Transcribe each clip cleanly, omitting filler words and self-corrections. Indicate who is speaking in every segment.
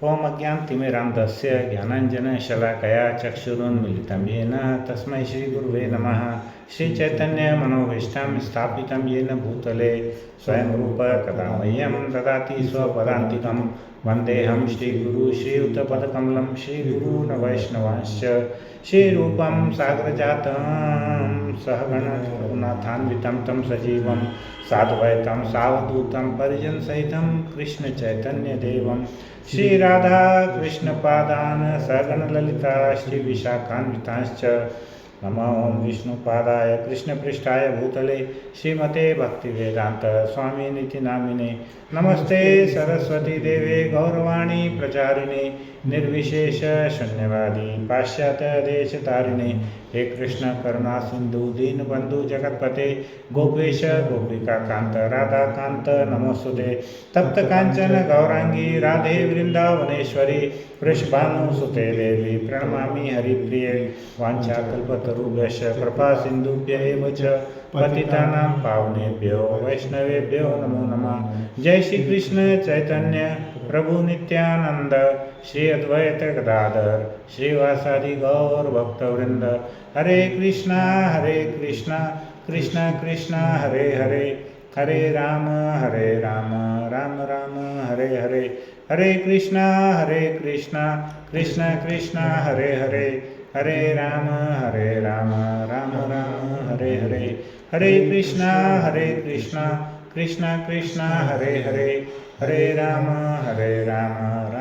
Speaker 1: ओम अज्ञानतिमिरान्धस्य ज्ञानाञ्जनशलाकया चक्षुरुन्मीलितं येन तस्मै श्रीगुरुवे नमः। श्रीचैतन्यमनोभीष्टं स्थापितं येन भूतले स्वयं रूप कदा मह्यं ददाति स्वपदान्तिकं। वन्देऽहं श्रीगुरु श्रीयुतपदकमलं श्रीगुरून् वैष्णवांश्च श्रीरूपं साग्रजातं सहगण रघुनाथान्वितं तं सजीवं साद्वैतं सावधूतं परिजनसहितं कृष्णचैतन्यदेवं श्रीराधा कृष्णपादान् सगणललिता श्रीविशाखान्वितांश्च। नमो ओं विष्णुपादाय कृष्णपृष्ठाय भूतले श्रीमते भक्तिवेदांत स्वामिनिति नामिने। नमस्ते सरस्वती देवे गौरवाणी प्रचारिणे निर्विशेष शून्यवादी पाश्चात्य देशतारिणे। हे कृष्ण करुणा सिंधु दीनबंधु जगतपते गोपेश गोपिका कांत राधा कांत नमोस्तुते। तप्त कांचन गौरांगी राधे वृंदावनेश्वरी वृषभानुसुते देवी प्रणमामि हरिप्रिये। वाञ्छाकल्पतरुभ्यश्च कृपा सिन्धुभ्य एव च पतितानां पावनेभ्यो वैष्णवेभ्यो नमो नमः। जय श्री कृष्ण चैतन्य प्रभु नित्यानंद श्री अद्वैत गदाधर श्रीवासादि गौर भक्तवृंद। हरे कृष्णा कृष्णा कृष्णा हरे हरे, हरे राम राम राम हरे हरे। हरे कृष्णा कृष्णा कृष्णा हरे हरे, हरे राम राम राम हरे हरे। हरे कृष्णा कृष्णा कृष्णा हरे हरे, हरे Ram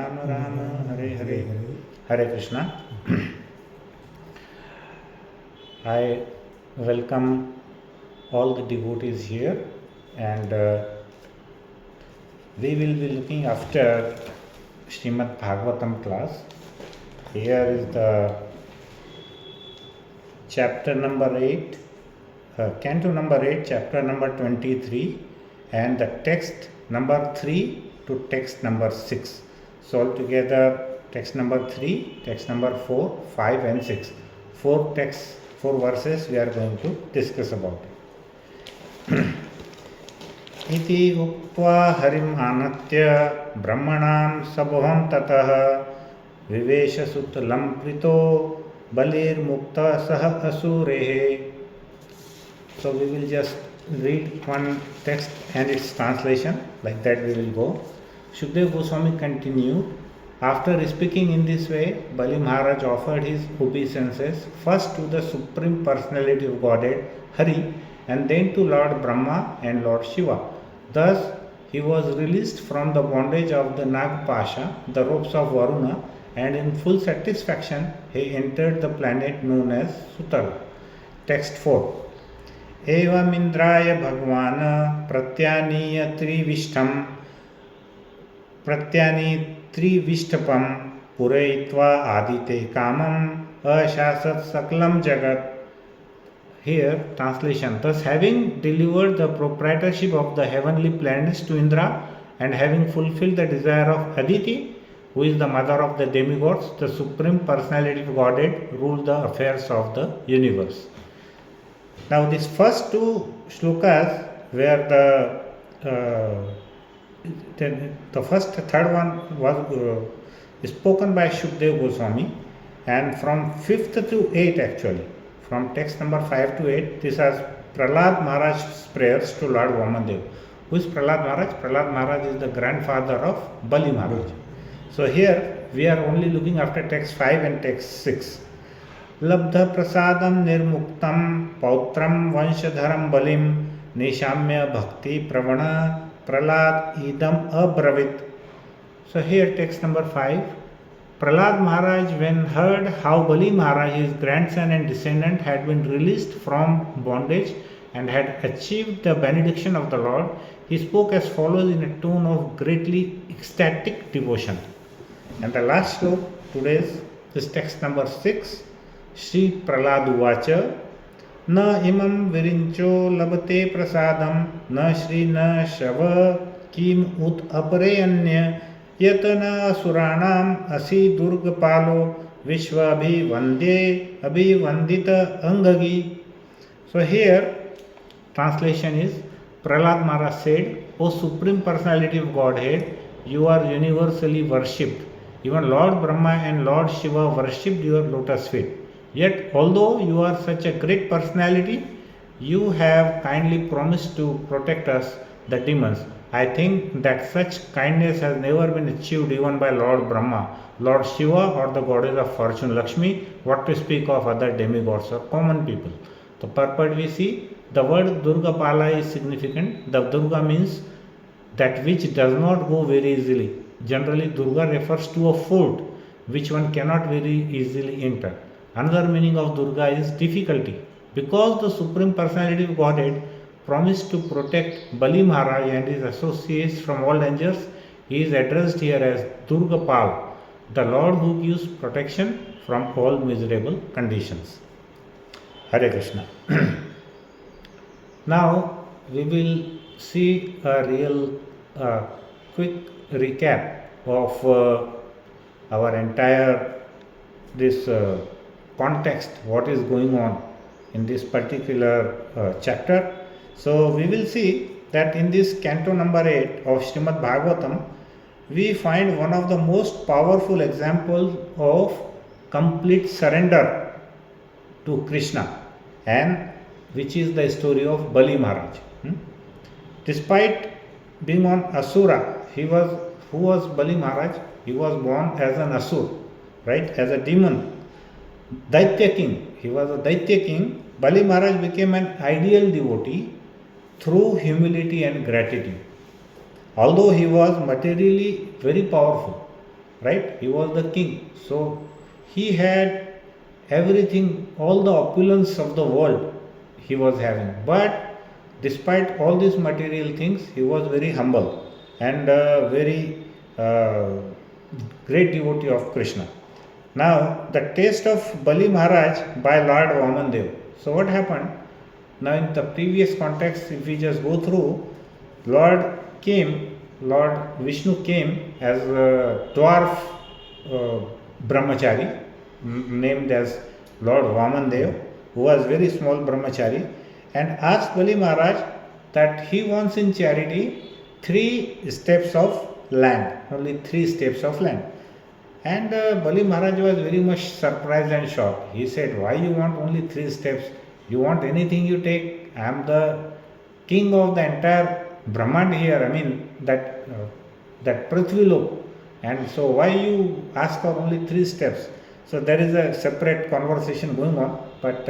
Speaker 1: Ram Ram Hare Hare. Hare Krishna. I welcome all the devotees here, and we will be looking after Srimad Bhagavatam class. Here is the chapter number 8, canto number 8, chapter number 23, and the text number 3 to text number 6. So altogether text number 3, text number 4, 5 and 6. Four verses we are going to discuss about. इति उक्त्वा हरिम् आनत्य ब्रह्मणां सभवं ततः विवेशसुतलं प्रीतो बलिर्मुक्तः सह असुरेः. So we will just read one text and its translation, like that we will go. Shukdev Goswami continued, after speaking in this way, Bali Maharaj offered his obeisances first to the Supreme Personality of Godhead, Hari, and then to Lord Brahma and Lord Shiva. Thus, he was released from the bondage of the Nagpasha, the ropes of Varuna, and in full satisfaction, he entered the planet known as Sutala. Text 4. Evam Indraya Bhagavana Pratyaneya Trivishtapam Purayitva Adite Kamam Ashasat Saklam Jagat. Here, translation. Thus, having delivered the proprietorship of the heavenly planets to Indra and having fulfilled the desire of Aditi, who is the mother of the demigods, the Supreme Personality of Godhead ruled the affairs of the universe. Now, these first two shlokas were the third one was spoken by Shukdev Goswami, and from 5th to 8th actually, from text number 5 to 8, this is Prahlad Maharaj's prayers to Lord Vamandev. Who is Prahlad Maharaj? Prahlad Maharaj is the grandfather of Bali Maharaj. So here we are only looking after text 5 and text 6. Labdha prasadam nirmuktam pautram vanshadharam balim nishamya bhakti pravana Prahlad idam abravit. So here text number 5. Prahlad Maharaj, when heard how Bali Maharaj, his grandson and descendant, had been released from bondage and had achieved the benediction of the Lord, he spoke as follows in a tone of greatly ecstatic devotion. And the last slok, today's, is text number 6. Shri Prahlad Uvacha Na imam virincho labate prasadam na shri na shava kim ut apareyanya yatana suranam asi durgapalo vishwabhi vande abhivandita angagi. So here translation is, Prahlad Maharaj said, O Supreme Personality of Godhead, you are universally worshipped, Even Lord Brahma and Lord Shiva worshipped your lotus feet. Yet, although you are such a great personality, you have kindly promised to protect us, the demons. I think that such kindness has never been achieved even by Lord Brahma, Lord Shiva, or the goddess of fortune Lakshmi, what to speak of other demigods or common people. The purport we see, the word Durga Pala is significant. The Durga means that which does not go very easily. Generally, Durga refers to a fort which one cannot very easily enter. Another meaning of Durga is difficulty. Because the Supreme Personality of Godhead promised to protect Bali Maharaj and his associates from all dangers, he is addressed here as Durga Pal, the Lord who gives protection from all miserable conditions. Hare Krishna. Now we will see a real quick recap of our entire this context, what is going on in this particular chapter. So we will see that in this canto number 8 of Srimad Bhagavatam, we find one of the most powerful examples of complete surrender to Krishna, and which is the story of Bali Maharaj. Despite being on Asura, who was Bali Maharaj? He was born as an Asur, right? As a demon. Daitya king. He was a Daitya king. Bali Maharaj became an ideal devotee through humility and gratitude. Although he was materially very powerful, right? He was the king. So he had everything, all the opulence of the world he was having. But despite all these material things, he was very humble and very great devotee of Krishna. Now, the taste of Bali Maharaj by Lord Vamandev. So, what happened? Now, in the previous context, if we just go through, Lord Vishnu came as a dwarf brahmachari named as Lord Vamandev, who was very small brahmachari, and asked Bali Maharaj that he wants in charity 3 steps of land, only 3 steps of land. And Bali Maharaj was very much surprised and shocked. He said, why you want only 3 steps? You want anything you take? I am the king of the entire Brahmand here. I mean that Prithvi Lok. And so why you ask for only 3 steps? So there is a separate conversation going on. But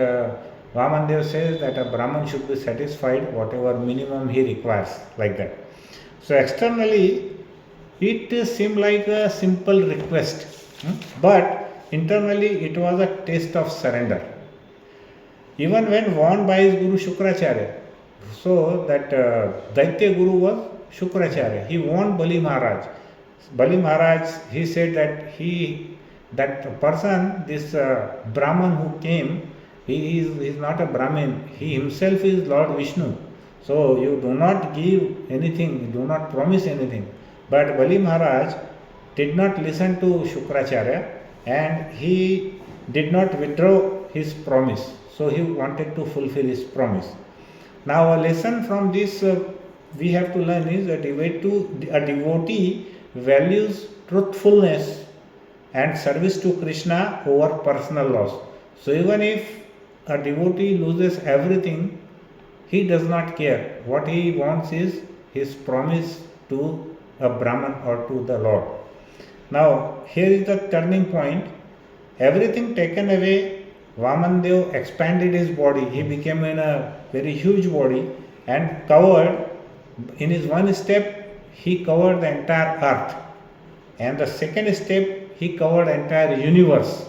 Speaker 1: Vamandev says that a Brahman should be satisfied whatever minimum he requires, like that. So externally, it seemed like a simple request, but internally it was a taste of surrender. Even when warned by his Guru Shukracharya, so that Daitya Guru was Shukracharya, he warned Bali Maharaj. Bali Maharaj, he said that person, this Brahman who came, he is not a Brahmin, he himself is Lord Vishnu. So you do not give anything, do not promise anything. But Bali Maharaj did not listen to Shukracharya and he did not withdraw his promise. So he wanted to fulfill his promise. Now a lesson from this we have to learn is that a devotee values truthfulness and service to Krishna over personal loss. So even if a devotee loses everything, he does not care. What he wants is his promise to a Brahman or to the Lord. Now, here is the turning point. Everything taken away, Vamandev expanded his body. He became in a very huge body and covered, in his one step, he covered the entire earth. And the second step, he covered the entire universe.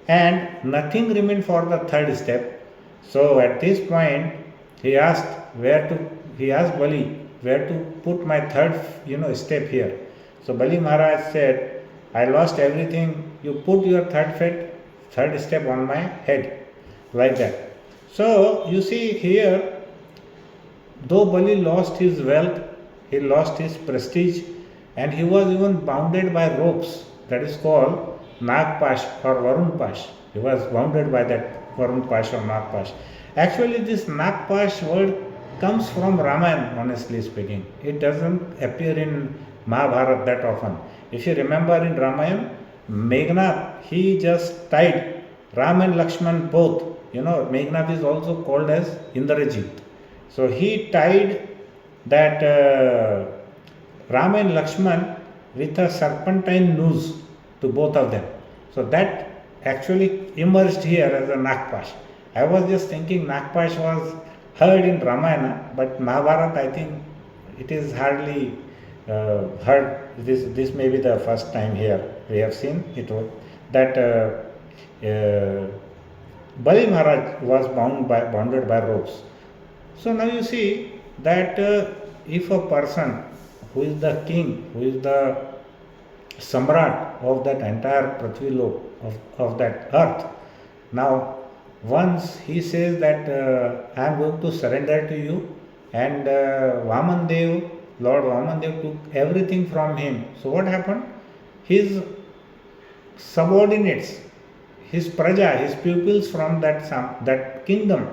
Speaker 1: And nothing remained for the third step. So at this point, he asked Bali, where to put my third step here. So Bali Maharaj said, I lost everything, you put your third step on my head, like that. So you see here, though Bali lost his wealth, he lost his prestige, and he was even bounded by ropes, that is called Nagpash or Varun Pash. He was bounded by that Varun Pash or Nagpash. Actually, this Nagpash word comes from Ramayana, honestly speaking. It doesn't appear in Mahabharata that often. if you remember in Ramayana, Meghnad, he just tied Ram and Lakshman both. Meghnad is also called as Indrajit. So he tied that Ram and Lakshman with a serpentine noose to both of them. So that actually emerged here as a Nagpash. I was just thinking Nagpash was heard in Ramayana, but Mahabharata, I think it is hardly heard. This may be the first time here we have seen it that Bali Maharaj was bounded by ropes. So now you see that if a person who is the king, who is the Samrat of that entire Prithvi Lok, of that earth, now once he says that I am going to surrender to you, and Lord Vamandev took everything from him. So what happened? His subordinates, his praja, his pupils from that kingdom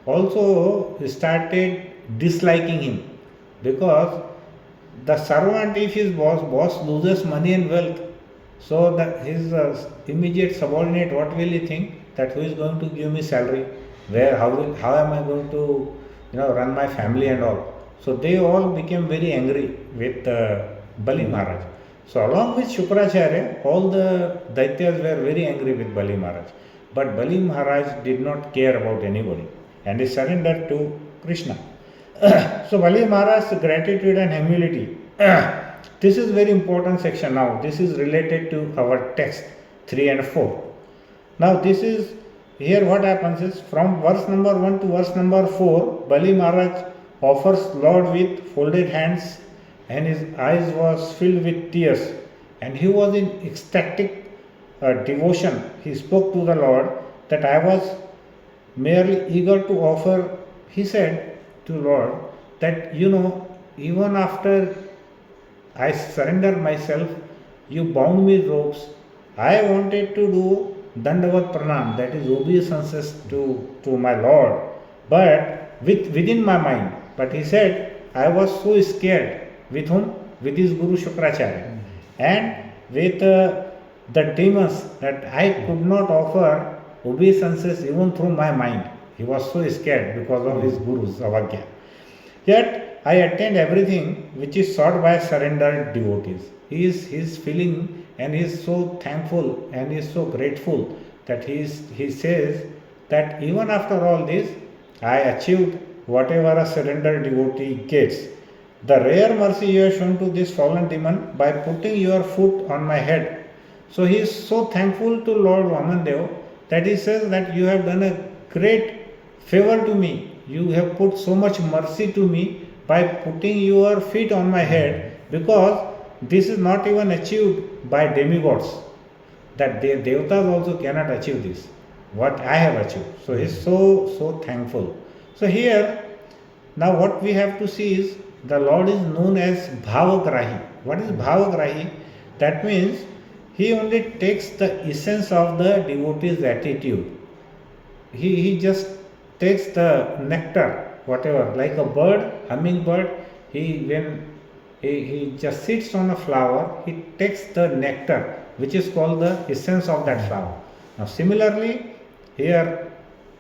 Speaker 1: also started disliking him, because the servant, if his boss loses money and wealth, so that his immediate subordinate, what will he think? That who is going to give me salary? How am I going to run my family and all? So they all became very angry with Bali Maharaj. So along with Shukracharya, all the Daityas were very angry with Bali Maharaj. But Bali Maharaj did not care about anybody, and he surrendered to Krishna. So Bali Maharaj's gratitude and humility. This is very important section now. This is related to our text 3 and 4. Now this is, here what happens is, from verse number 1 to verse number 4, Bali Maharaj offers Lord with folded hands, and his eyes was filled with tears, and he was in ecstatic devotion. He spoke to the Lord that I was merely eager to offer. He said to Lord that even after I surrender myself, you bound me with ropes. I wanted to do Dandavat Pranam, that is obeisances to my Lord, but within my mind. But he said, I was so scared. With whom? With his Guru Shukracharya, and with the demons, that I could not offer obeisances even through my mind. He was so scared because of his Guru's avagya. Yet I attained everything which is sought by surrendered devotees. He is feeling, and he is so thankful and he is so grateful that he says that even after all this, I achieved whatever a surrendered devotee gets. The rare mercy you have shown to this fallen demon by putting your foot on my head. So he is so thankful to Lord Vamandev that he says that you have done a great favor to me. You have put so much mercy to me by putting your feet on my head, because this is not even achieved by demigods. That the devatas also cannot achieve this, what I have achieved. So he is so thankful. So here, now what we have to see is, the Lord is known as Bhavagrahi. What is Bhavagrahi? That means he only takes the essence of the devotee's attitude. He just takes the nectar, whatever, like a bird, hummingbird. When he just sits on a flower, he takes the nectar, which is called the essence of that flower. Now similarly, here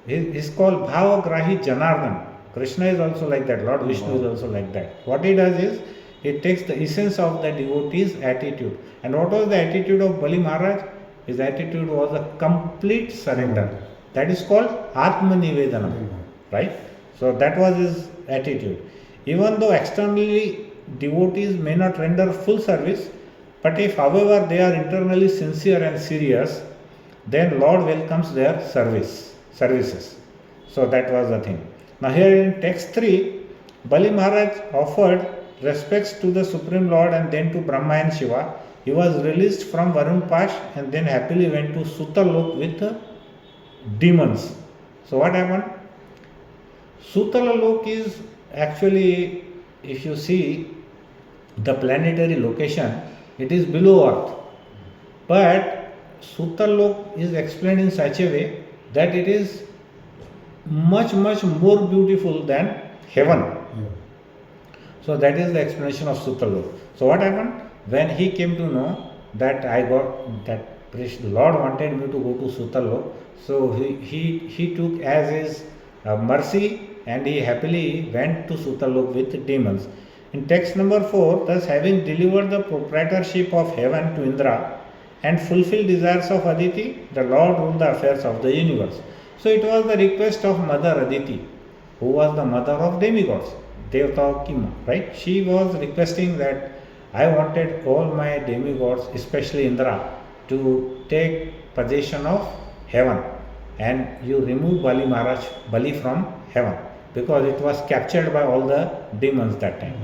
Speaker 1: he is called Bhavagrahi Janardhan. Krishna is also like that, Lord Vishnu is also like that. What he does is, he takes the essence of the devotee's attitude. And what was the attitude of Bali Maharaj? His attitude was a complete surrender. That is called Atma Nivedanam, right? So that was his attitude. Even though externally devotees may not render full service, but if however they are internally sincere and serious, then Lord welcomes their services. So that was the thing. Now here in text 3, Bali Maharaj offered respects to the Supreme Lord and then to Brahma and Shiva. He was released from Varun Pash and then happily went to Sutalok with the demons. So what happened? Sutalok is actually, if you see the planetary location, it is below Earth. But Sutalok is explained in such a way that it is much more beautiful than heaven. So that is the explanation of Sutalok. So what happened? when he came to know that I got that Lord wanted me to go to Sutalok, so he took as his mercy, and he happily went to Sutalok with demons. In text number 4, thus having delivered the proprietorship of heaven to Indra and fulfilled desires of Aditi, the Lord ruled the affairs of the universe. So it was the request of Mother Aditi, who was the mother of demigods, Devata Kima, right? She was requesting that I wanted all my demigods, especially Indra, to take possession of heaven, and you remove Bali from heaven, because it was captured by all the demons that time.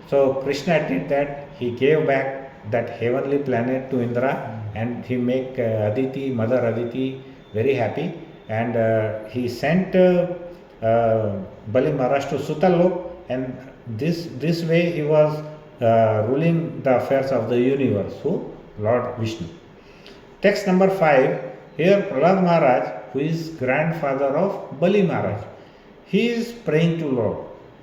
Speaker 1: So Krishna did that. He gave back that heavenly planet to Indra, and he make Mother Aditi very happy, and he sent Bali Maharaj to Sutalok, and this way he was ruling the affairs of the universe, who? Lord Vishnu. Text number 5, here Prahlad Maharaj, who is grandfather of Bali Maharaj, he is praying to Lord.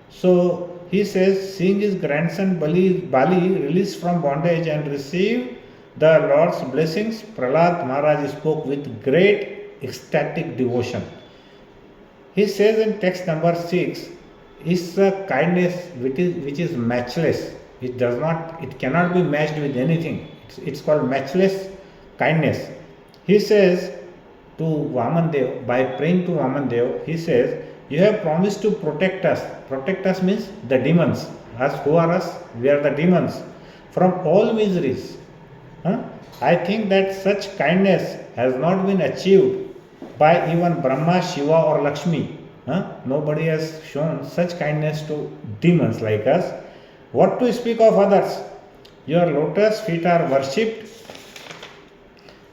Speaker 1: So he says, seeing his grandson Bali released from bondage and received the Lord's blessings, Prahlad Maharaj spoke with great ecstatic devotion. He says in text number 6, is a kindness which is matchless. It cannot be matched with anything. It's called matchless kindness. He says to Vamandev, by praying to Vamandev, he says, you have promised to protect us. Protect us means the demons. Us, who are us? We are the demons. From all miseries. I think that such kindness has not been achieved by even Brahma, Shiva or Lakshmi. Nobody has shown such kindness to demons like us. What to speak of others? Your lotus feet are worshipped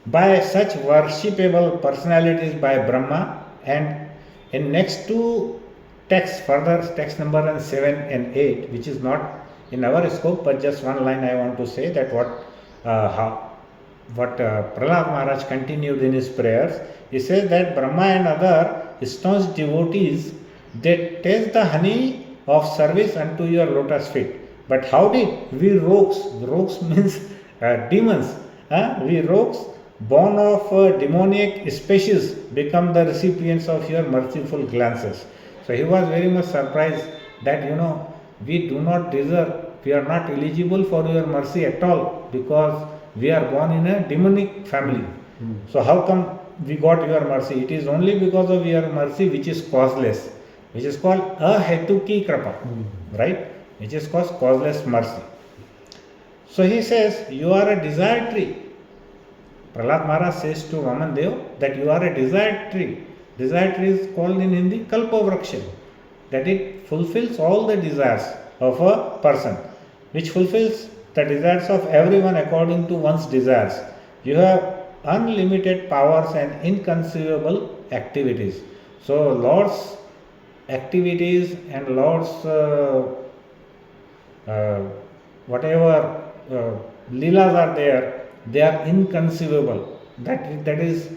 Speaker 1: by such worshipable personalities by Brahma, and in next two texts, further text number 7 and 8, which is not in our scope, but just one line I want to say, that what Prahlad Maharaj continued in his prayers. He says that Brahma and other staunch devotees, they taste the honey of service unto your lotus feet. But how did we rogues means demons, we rogues born of demoniac species become the recipients of your merciful glances? So he was very much surprised that we do not deserve, we are not eligible for your mercy at all, because we are born in a demonic family. So how come we got your mercy? It is only because of your mercy, which is causeless, which is called ahetuki krapa, right? Which is called causeless mercy. So he says, you are a desired tree. Prahlad Maharaj says to Vamandev that you are a desired tree. Desired tree is called in Hindi Kalpa Vraksha, that it fulfills all the desires of a person, which fulfills the desires of everyone according to one's desires. You have unlimited powers and inconceivable activities. So Lord's activities and Lord's whatever leelas are there, they are inconceivable. That is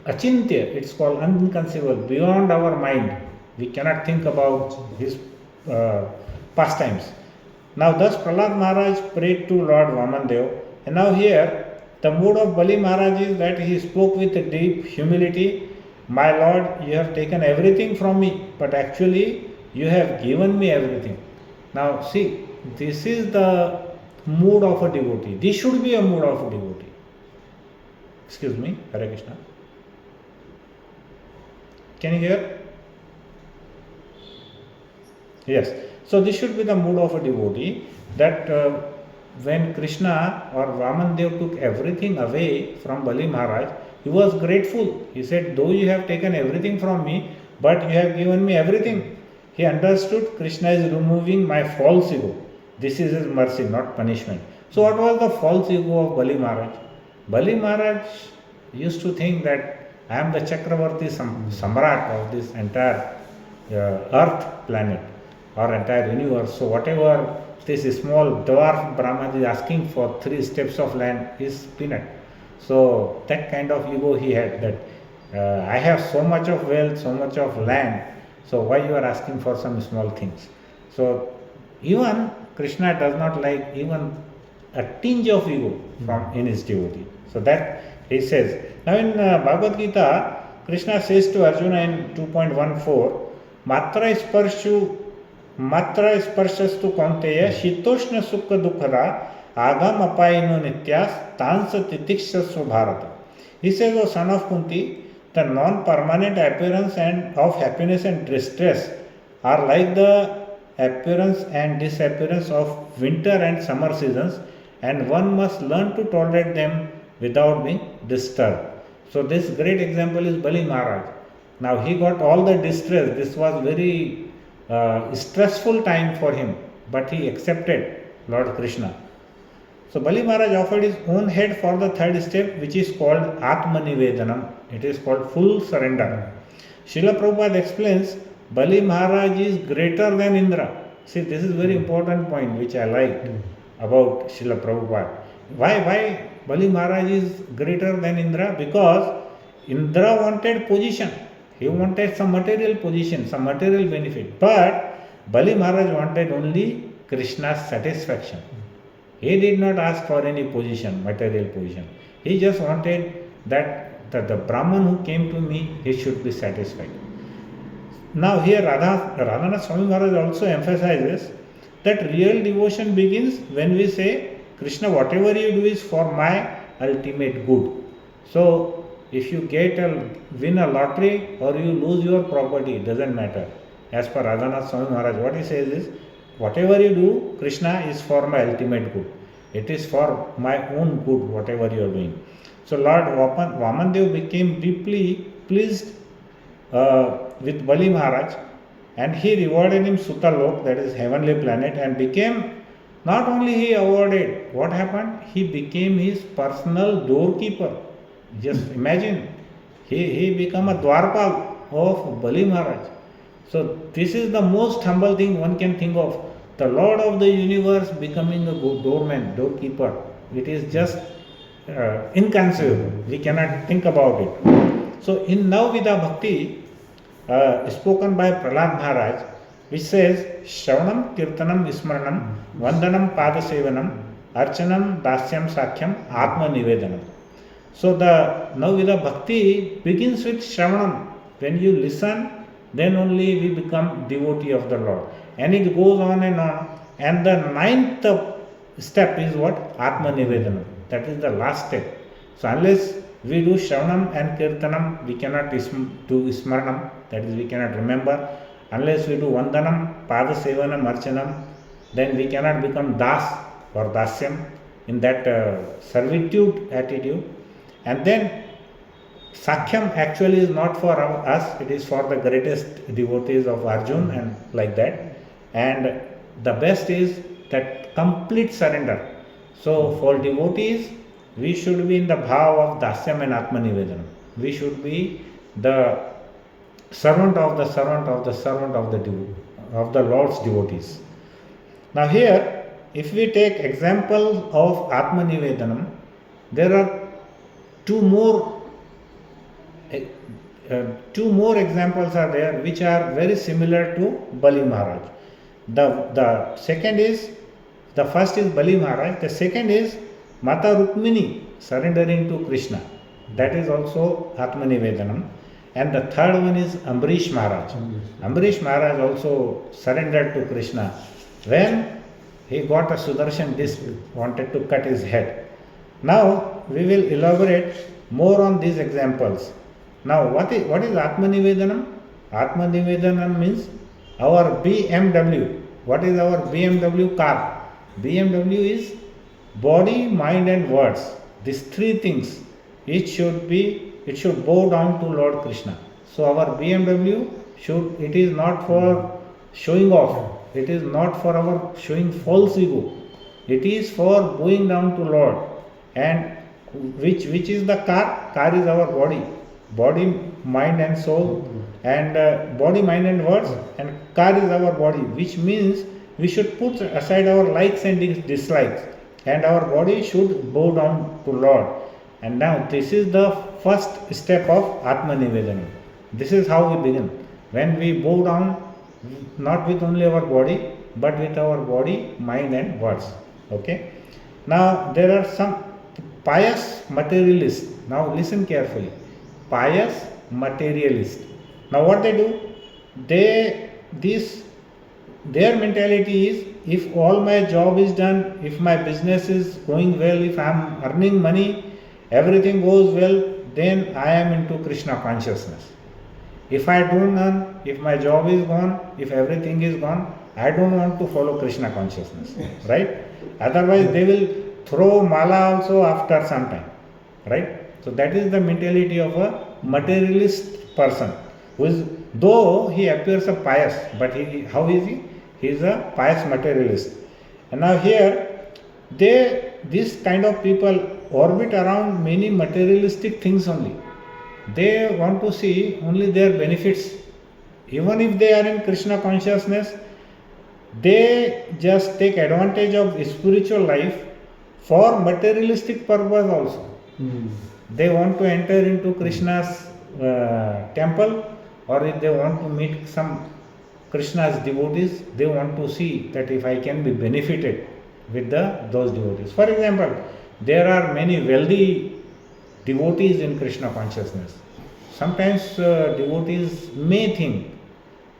Speaker 1: achintya. It's called inconceivable, beyond our mind. We cannot think about his pastimes. Now thus Prahlad Maharaj prayed to Lord Vamandev, and now here the mood of Bali Maharaj is that he spoke with a deep humility. My Lord, you have taken everything from me, but actually you have given me everything. Now see, this is the mood of a devotee. This should be a mood of a devotee. Excuse me, Hare Krishna. Can you hear? Yes. So this should be the mood of a devotee, that when Krishna or Vamandev took everything away from Bali Maharaj, he was grateful. He said, though you have taken everything from me, but you have given me everything. He understood Krishna is removing my false ego. This is his mercy, not punishment. So what was the false ego of Bali Maharaj? Bali Maharaj used to think that I am the Chakravarti Samrat of this entire earth planet or entire universe. So whatever this small dwarf Brahma is asking for 3 steps of land is peanut. So that kind of ego he had, that I have so much of wealth, so much of land, so why you are asking for some small things? So even Krishna does not like even a tinge of ego in his devotee. So that he says. Now in Bhagavad Gita, Krishna says to Arjuna in 2.14, Matra sparshastu kaunteya shitoshna sukha dukkada agam apayino nityas tansa titikshasva bharata. He says, O son of Kunti, the non-permanent appearance and of happiness and distress are like the appearance and disappearance of winter and summer seasons, and one must learn to tolerate them without being disturbed. So this great example is Bali Maharaj. Now he got all the distress. This was very stressful time for him, but he accepted Lord Krishna. So Bali Maharaj offered his own head for the third step, which is called Atmanivedanam. It is called full surrender. Srila Prabhupada explains, Bali Maharaj is greater than Indra. See, this is very important point which I liked about Srila Prabhupada. Why Bali Maharaj is greater than Indra? Because Indra wanted position. He wanted some material position, some material benefit. But Bali Maharaj wanted only Krishna's satisfaction. He did not ask for any position, material position. He just wanted that the Brahman who came to me, he should be satisfied. Now here Radhanath Swami Maharaj also emphasizes that real devotion begins when we say, Krishna, whatever you do is for my ultimate good. So if you win a lottery or you lose your property, it doesn't matter. As per Radhanath Swami Maharaj, what he says is, whatever you do, Krishna is for my ultimate good. It is for my own good, whatever you are doing. So Lord Vamandev became deeply pleased with Bali Maharaj, and he rewarded him Sutalok, that is heavenly planet, and became, not only he awarded, what happened? He became his personal doorkeeper. Just imagine, he became a Dwarpal of Bali Maharaj. So this is the most humble thing one can think of. The Lord of the universe becoming a doorman, doorkeeper. It is just inconceivable. We cannot think about it. So in Navvidha Bhakti, spoken by Prahlad Maharaj, which says, Shravanam, Kirtanam, Vismaranam, Vandanam, Padasevanam, Archanam, Dasyam, Sakhyam, Atma Nivedanam. So the Navvidha Bhakti begins with Shravanam. When you listen, then only we become devotee of the Lord. And it goes on. And the ninth step is what? Atma Nivedanam. That is the last step. So unless we do Shravanam and Kirtanam, we cannot do Ismaranam, that is we cannot remember. Unless we do Vandanam, Padasevanam, Archanam, then we cannot become Das or Dasyam in that servitude attitude. And then Sakhyam actually is not for us, it is for the greatest devotees of Arjun and like that. And the best is that complete surrender. So for devotees, we should be in the bhav of Dasyam and Atmanivedanam. We should be the servant of the servant of the servant of the Lord's devotees. Now here, if we take example of Atmanivedanam, there are two more examples are there which are very similar to Bali Maharaj. The first is Bali Maharaj, the second is Mata Rukmini surrendering to Krishna. That is also Atmanivedanam. And the third one is Ambarish Maharaj. Ambarish Maharaj also surrendered to Krishna when he got a Sudarshan disc, wanted to cut his head. Now we will elaborate more on these examples. Now what is Atmanivedanam? Atmanivedanam means our BMW. What is our BMW car? BMW is body, mind and words. These three things. It should bow down to Lord Krishna. So our BMW it is not for showing off. It is not for our showing false ego. It is for bowing down to Lord. And which is the car? Car is our body. Body, mind and soul. And body, mind and words. And car is our body. Which means we should put aside our likes and dislikes. And our body should bow down to Lord. And now this is the first step of Atmanivedanam. This is how we begin. When we bow down, not with only our body, but with our body, mind and words. Okay. Now there are some pious materialists. Now listen carefully. Pious materialists. Now what they do? Their mentality is, if all my job is done, if my business is going well, if I am earning money, everything goes well, then I am into Krishna consciousness. If I don't earn, if my job is gone, if everything is gone, I don't want to follow Krishna consciousness, right? Otherwise they will throw mala also after some time, right? So that is the mentality of a materialist person, who is, though he appears a pious, but how is he? He is a pious materialist. And now here, these kind of people orbit around many materialistic things only. They want to see only their benefits. Even if they are in Krishna consciousness, they just take advantage of spiritual life for materialistic purpose also. They want to enter into Krishna's temple, or if they want to meet some Krishna's devotees, they want to see that if I can be benefited with those devotees. For example, there are many wealthy devotees in Krishna consciousness. Sometimes devotees may think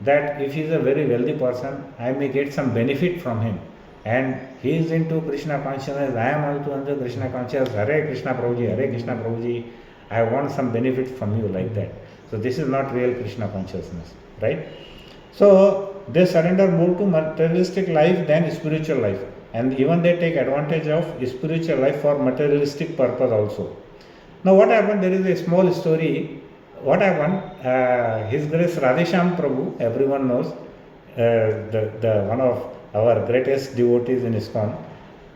Speaker 1: that if he is a very wealthy person, I may get some benefit from him. And he is into Krishna consciousness, I am also into Krishna consciousness, Hare Krishna Prabhuji, Hare Krishna Prabhuji, I want some benefit from you, like that. So this is not real Krishna consciousness, right? So they surrender more to materialistic life than spiritual life, and even they take advantage of spiritual life for materialistic purpose also. Now what happened, there is a small story. What happened, His Grace Radhesham Prabhu, everyone knows, the one of our greatest devotees in ISKCON.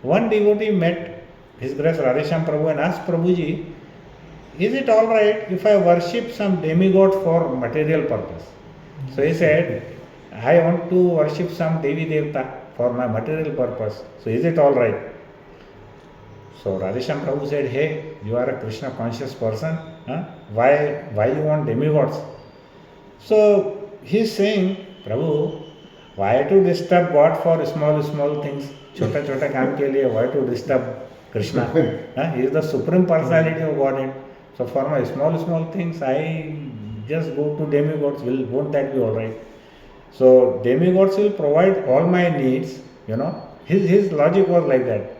Speaker 1: One devotee met His Grace Radhesham Prabhu and asked Prabhuji, is it all right if I worship some demigod for material purpose? So he said, I want to worship some Devi Devta for my material purpose. So is it all right? So Radhesham Prabhu said, hey, you are a Krishna conscious person. Huh? Why you want demigods? So he is saying, Prabhu, why to disturb God for small things? Chota kaam ke liye, why to disturb Krishna? He is the supreme personality of Godhead. So for my small things, I just go to demigods. Won't that be all right? So demigods will provide all my needs. His logic was like that.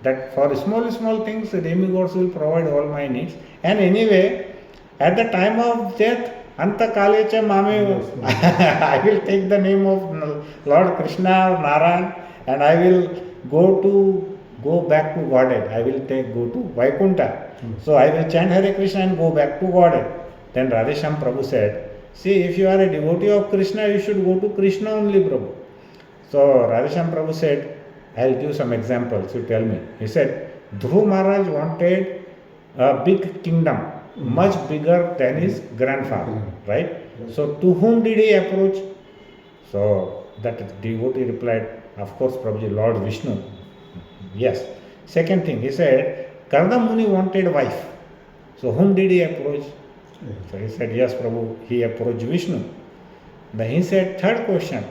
Speaker 1: That for small things, the demigods will provide all my needs. And anyway, at the time of death, Anta Kalecha Mame, I will take the name of Lord Krishna or Narayan, and I will go back to Godhead. I will go to Vaikunta. So I will chant Hare Krishna and go back to Godhead. Then Radhesham Prabhu said, see, if you are a devotee of Krishna, you should go to Krishna only, Prabhu. So Radhesham Prabhu said, I will give some examples, you tell me. He said, Dhruv Maharaj wanted a big kingdom, much bigger than his grandfather, right? So to whom did he approach? So that devotee replied, of course, Prabhuji, Lord Vishnu. Yes. Second thing, he said, Karna Muni wanted wife. So whom did he approach? So he said, yes, Prabhu, he approached Vishnu. Then he said, third question,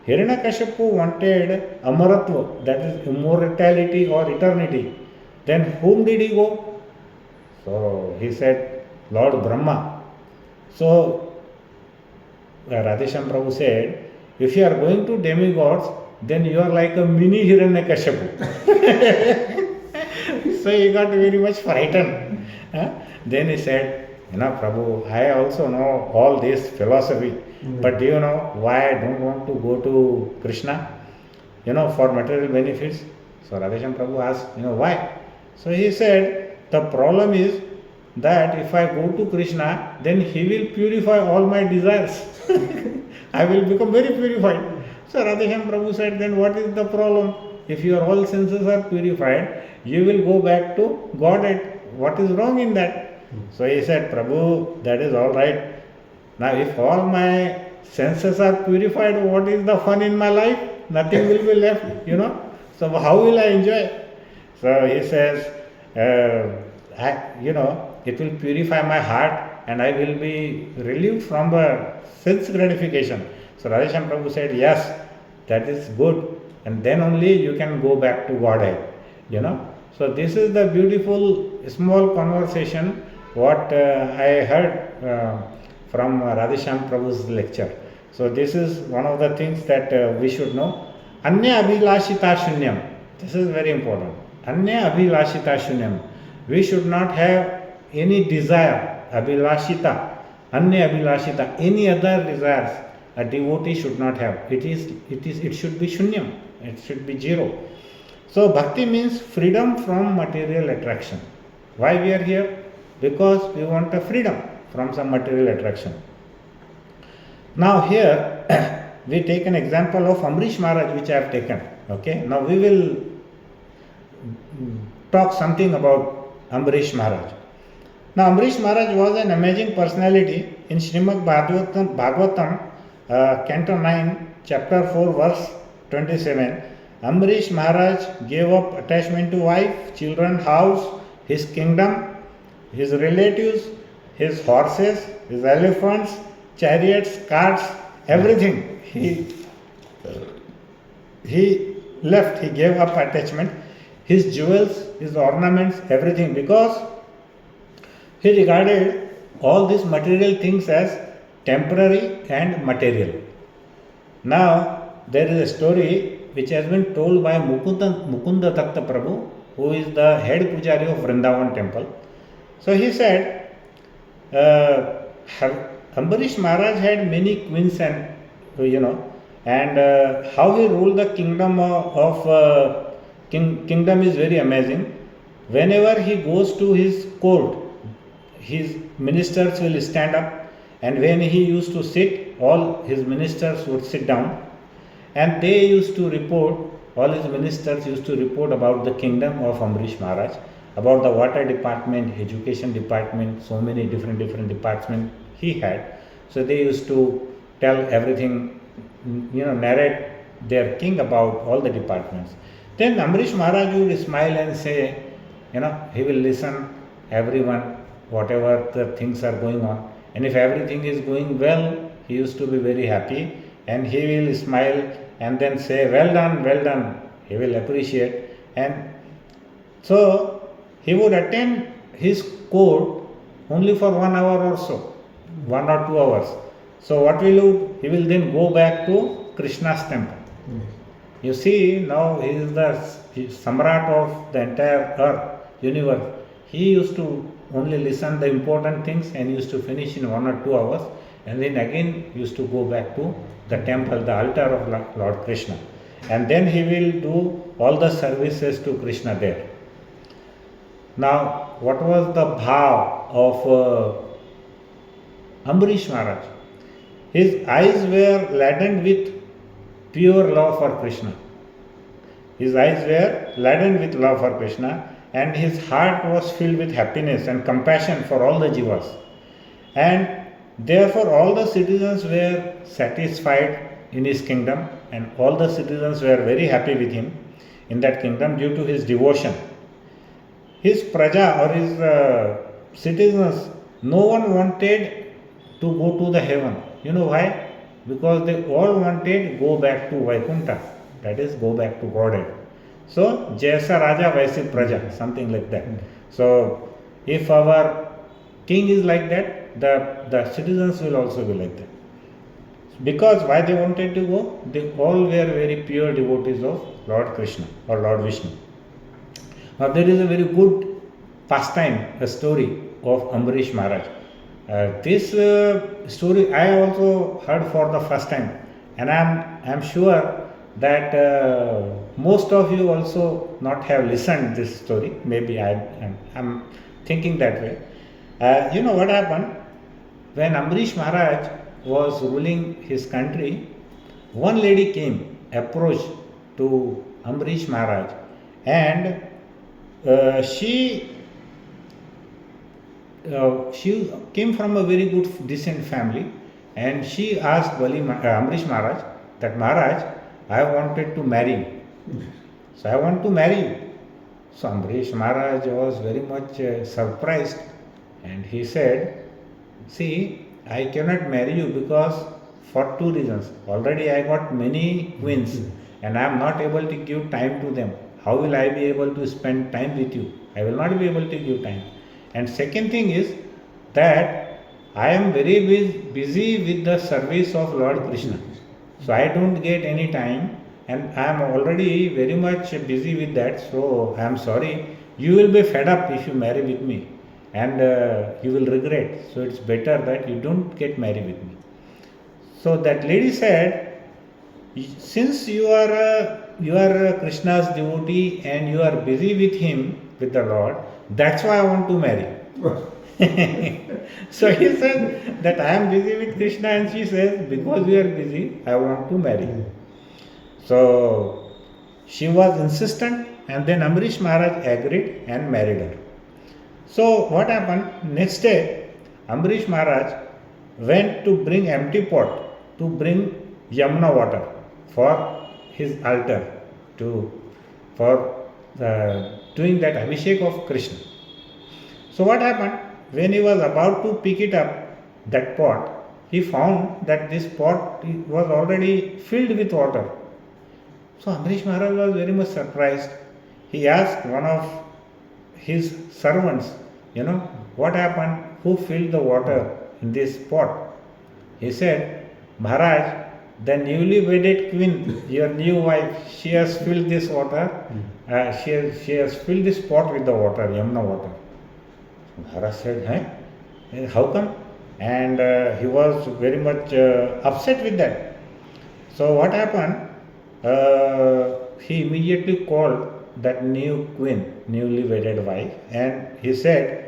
Speaker 1: Hiranyakashipu wanted Amaratva, that is immortality or eternity. Then whom did he go? So he said, Lord Brahma. So Radhesham Prabhu said, if you are going to demigods, then you are like a mini Hiranyakashipu. So he got very much frightened. Then he said, Prabhu, I also know all this philosophy, but do you know why I don't want to go to Krishna? For material benefits. So Radhesham Prabhu asked, why? So he said, the problem is that if I go to Krishna, then he will purify all my desires. I will become very purified. So Radhesham Prabhu said, then what is the problem? If your all senses are purified, you will go back to Godhead. What is wrong in that? So he said, Prabhu, that is all right. Now if all my senses are purified, what is the fun in my life? Nothing will be left, So how will I enjoy? So he says, it will purify my heart and I will be relieved from the sense gratification. So Radhesham Prabhu said, yes, that is good. And then only you can go back to Godhead. you know. So this is the beautiful small conversation what I heard from Radheshyam Prabhu's lecture. So this is one of the things that we should know. Anya abhilashita shunyam. This is very important. Anya abhilashita shunyam. We should not have any desire. Abhilashita. Anya abhilashita. Any other desires a devotee should not have. It should be shunyam. It should be zero. So bhakti means freedom from material attraction. Why we are here? Because we want a freedom from some material attraction. Now here we take an example of Amrish Maharaj which I have taken. Okay. Now we will talk something about Amrish Maharaj. Now Amrish Maharaj was an amazing personality in Srimad Bhagavatam, Canto 9, Chapter 4, verse 27. Amrish Maharaj gave up attachment to wife, children, house, his kingdom, his relatives, his horses, his elephants, chariots, carts, everything. He left, he gave up attachment, his jewels, his ornaments, everything, because he regarded all these material things as temporary and material. Now, there is a story which has been told by Mukunda Datta Prabhu, who is the head pujari of Vrindavan temple. So he said, Ambarish Maharaj had many queens and how he ruled the kingdom kingdom is very amazing. Whenever he goes to his court, his ministers will stand up, and when he used to sit, all his ministers would sit down. And they used to report, all his ministers used to report about the kingdom of Amrish Maharaj, about the water department, education department, so many different departments he had. So they used to tell everything, narrate their king about all the departments. Then Amrish Maharaj would smile and say, he will listen everyone, whatever the things are going on. And if everything is going well, he used to be very happy, and he will smile and then say, well done, he will appreciate. And so he would attend his court only for 1 hour or so, 1 or 2 hours. So what will he will then go back to Krishna's temple. You see, now he is the Samrat of the entire earth, universe. He used to only listen the important things and used to finish in 1 or 2 hours, and then again used to go back to the temple, the altar of Lord Krishna, and then he will do all the services to Krishna there. Now, what was the bhav of Ambarish Maharaj? His eyes were laden with pure love for Krishna. His eyes were laden with love for Krishna, and his heart was filled with happiness and compassion for all the jivas. And therefore, all the citizens were satisfied in his kingdom, and all the citizens were very happy with him in that kingdom due to his devotion. His praja or his citizens, no one wanted to go to the heaven. You know why? Because they all wanted to go back to Vaikuntha, that is, go back to Godhead. So, Jaisa Raja Vaisi Praja, something like that. So, if our king is like that, the citizens will also be like that. Because why they wanted to go? They all were very pure devotees of Lord Krishna or Lord Vishnu. Now there is a very good pastime, a story of Ambarish Maharaj. This story I also heard for the first time, and I am sure that most of you also not have listened this story. Maybe I am thinking that way. You know what happened? When Ambarish Maharaj was ruling his country, one lady came, approached to Ambarish Maharaj, and she came from a very good, decent family, and she asked Ambarish Maharaj that, Maharaj, I wanted to marry you. So I want to marry you. So Ambarish Maharaj was very much surprised, and he said, see, I cannot marry you because for 2 reasons. Already I got many queens and I am not able to give time to them. how will I be able to spend time with you? I will not be able to give time. And second thing is that I am very busy with the service of Lord Krishna. So I don't get any time, and I am already very much busy with that. So I am sorry. You will be fed up if you marry with me, and you will regret. So it's better that you don't get married with me. So that lady said, since you are Krishna's devotee and you are busy with him, with the Lord, that's why I want to marry. So he said that I am busy with Krishna, and she says, because we are busy, I want to marry. So she was insistent, and then Amrish Maharaj agreed and married her. So what happened? Next day, Amrish Maharaj went to bring empty pot to bring Yamuna water for his altar for doing that Abhishek of Krishna. So what happened? When he was about to pick it up, that pot, he found that this pot was already filled with water. So Amrish Maharaj was very much surprised. He asked one of his servants, what happened? Who filled the water in this pot? He said, Maharaj, the newly wedded queen, your new wife, she has filled this water. She has filled this pot with the water, Yamuna water. Maharaj said, how come? And he was very much upset with that. So what happened? He immediately called that new queen, newly wedded wife, and he said,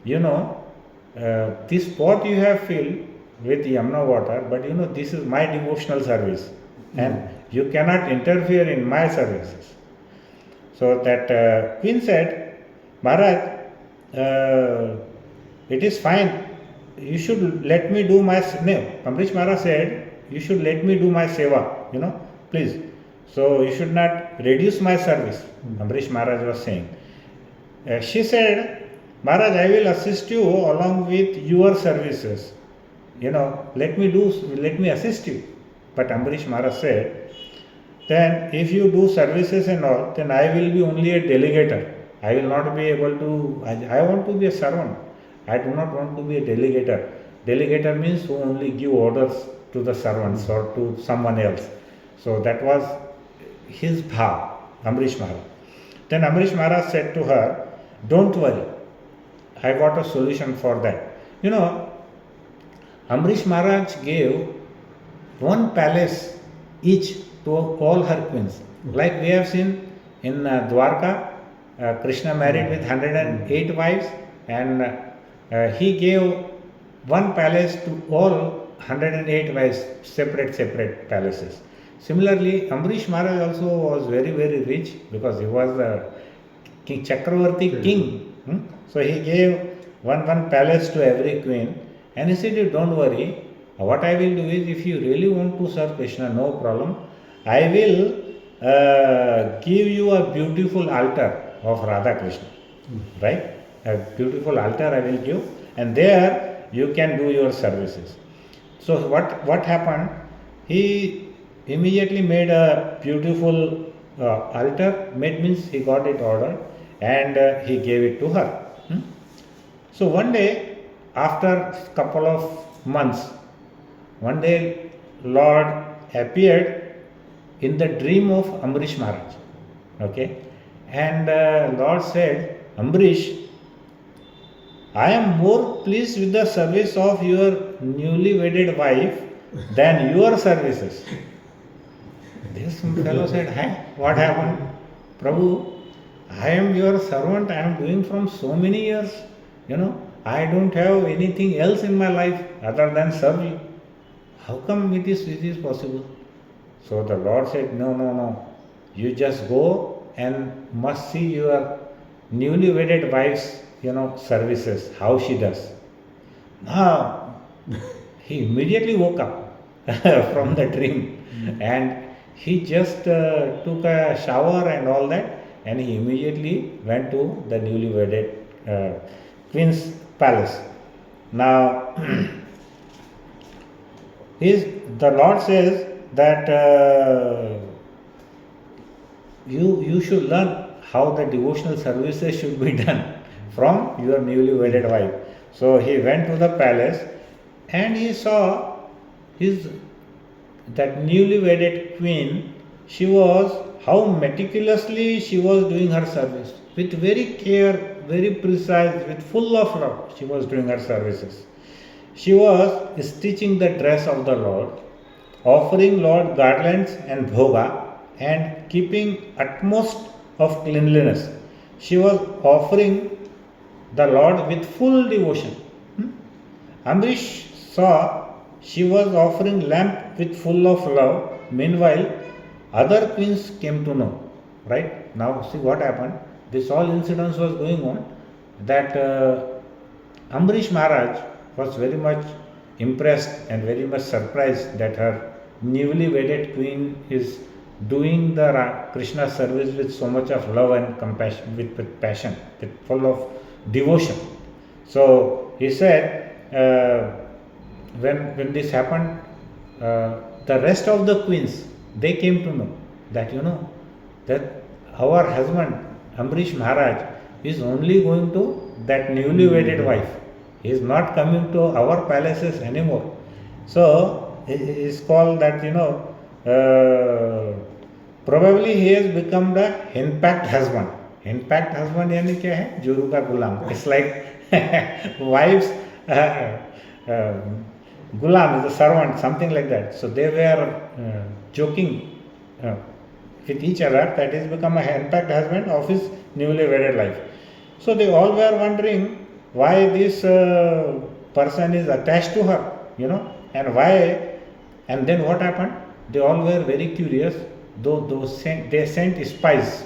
Speaker 1: this pot you have filled with Yamuna water, but this is my devotional service, and you cannot interfere in my services. So that queen said, Maharaj, it is fine. You should let me do my Amrish Maharaj said, you should let me do my seva, please. So you should not reduce my service, Amrish Maharaj was saying. She said, Maharaj, I will assist you along with your services. Let me assist you. But Amrish Maharaj said, then if you do services and all, then I will be only a delegator. I will not be able to, I want to be a servant. I do not want to be a delegator. Delegator means who only give orders to the servants or to someone else. So that was his bhav, Amrish Maharaj. Then Amrish Maharaj said to her, don't worry, I got a solution for that. Amrish Maharaj gave one palace each to all her queens. Like we have seen in Dwarka, Krishna married with 108 wives, and he gave one palace to all 108 wives, separate palaces. Similarly, Amrish Maharaj also was very, very rich because he was the King Chakravarti king. So he gave one palace to every queen, and he said, don't worry, what I will do is, if you really want to serve Krishna, no problem, I will give you a beautiful altar of Radha Krishna, right? A beautiful altar I will give, and there you can do your services. So what happened? He immediately made a beautiful altar. Made means he got it ordered, and he gave it to her. So one day, after couple of months, one day Lord appeared in the dream of Amrish Maharaj. Okay. And Lord said, Amrish, I am more pleased with the service of your newly wedded wife than your services. This fellow said, what happened? Prabhu, I am your servant, I am doing from so many years. I don't have anything else in my life other than serve you. How come it is possible? So the Lord said, no. You just go and must see your newly wedded wife's, services, how she does. Now, he immediately woke up from the dream, and he just took a shower and all that, and he immediately went to the newly wedded queen's palace. Now, the Lord says that you should learn how the devotional services should be done from your newly wedded wife. So he went to the palace and he saw his that newly wedded queen. She was, how meticulously she was doing her service, with very care, very precise, with full of love she was doing her services. She was stitching the dress of the Lord, offering Lord garlands and bhoga, and keeping utmost of cleanliness. She was offering the Lord with full devotion. Amrish saw she was offering lamp with full of love. Meanwhile, other queens came to know. Right now, see what happened. This all incidents was going on. That Amrish Maharaj was very much impressed and very much surprised that her newly wedded queen is doing the Krishna service with so much of love and compassion, with passion, with full of devotion. So he said, when this happened, the rest of the queens, they came to know that that our husband Amrish Maharaj is only going to that newly wedded wife. He is not coming to our palaces anymore. So it is called that probably he has become the henpecked husband. Henpecked husband यानी क्या है? जोरू का गुलाम. It's like wives. Gulam is a servant, something like that. So they were joking with each other that he's become a henpecked husband of his newly wedded life. So they all were wondering why this person is attached to her, and why. And then what happened? They all were very curious. They sent spies,